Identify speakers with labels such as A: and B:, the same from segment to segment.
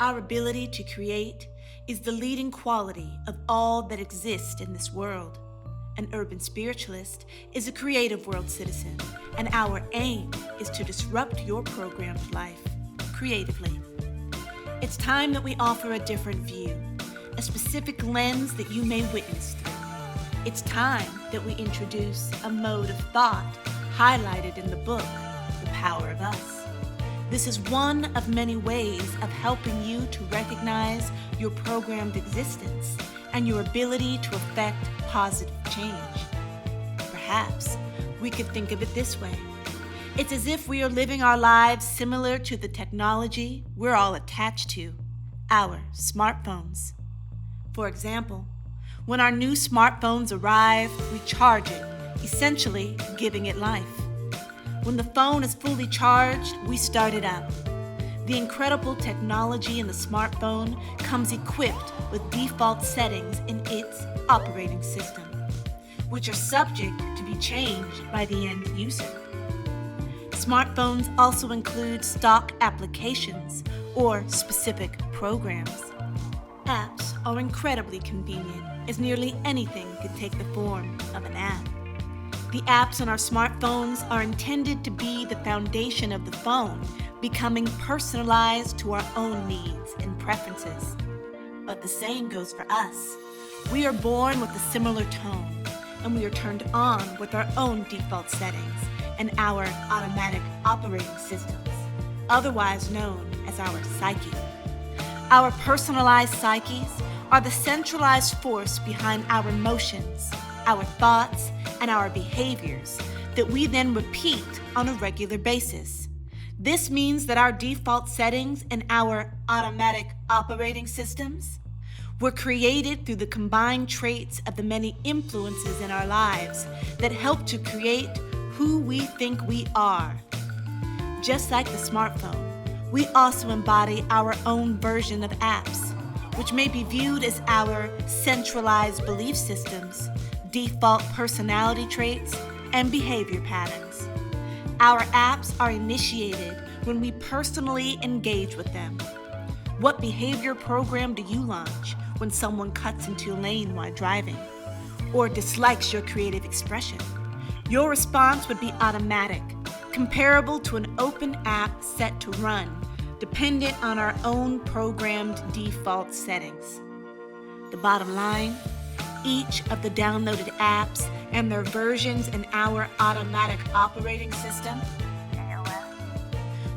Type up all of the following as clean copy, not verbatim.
A: Our ability to create is the leading quality of all that exists in this world. An urban spiritualist is a creative world citizen, and our aim is to disrupt your programmed life creatively. It's time that we offer a different view, a specific lens that you may witness through. It's time that we introduce a mode of thought highlighted in the book, The Power of Us. This is one of many ways of helping you to recognize your programmed existence and your ability to affect positive change. Perhaps we could think of it this way. It's as if we are living our lives similar to the technology we're all attached to, our smartphones. For example, when our new smartphones arrive, we charge it, essentially giving it life. When the phone is fully charged, we start it up. The incredible technology in the smartphone comes equipped with default settings in its operating system, which are subject to be changed by the end user. Smartphones also include stock applications or specific programs. Apps are incredibly convenient, as nearly anything could take the form of an app. The apps on our smartphones are intended to be the foundation of the phone, becoming personalized to our own needs and preferences. But the same goes for us. We are born with a similar tone, and we are turned on with our own default settings and our automatic operating systems, otherwise known as our psyche. Our personalized psyches are the centralized force behind our emotions, our thoughts, and our behaviors that we then repeat on a regular basis. This means that our default settings and our automatic operating systems were created through the combined traits of the many influences in our lives that help to create who we think we are. Just like the smartphone, we also embody our own version of apps, which may be viewed as our centralized belief systems, default personality traits, and behavior patterns. Our apps are initiated when we personally engage with them. What behavior program do you launch when someone cuts into a lane while driving or dislikes your creative expression? Your response would be automatic, comparable to an open app set to run, dependent on our own programmed default settings. The bottom line, each of the downloaded apps and their versions in our automatic operating system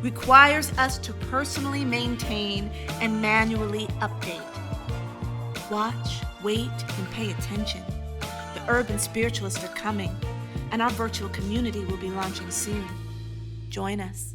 A: requires us to personally maintain and manually update. Watch, wait, and pay attention. The Urban Spiritualists are coming, and our virtual community will be launching soon. Join us.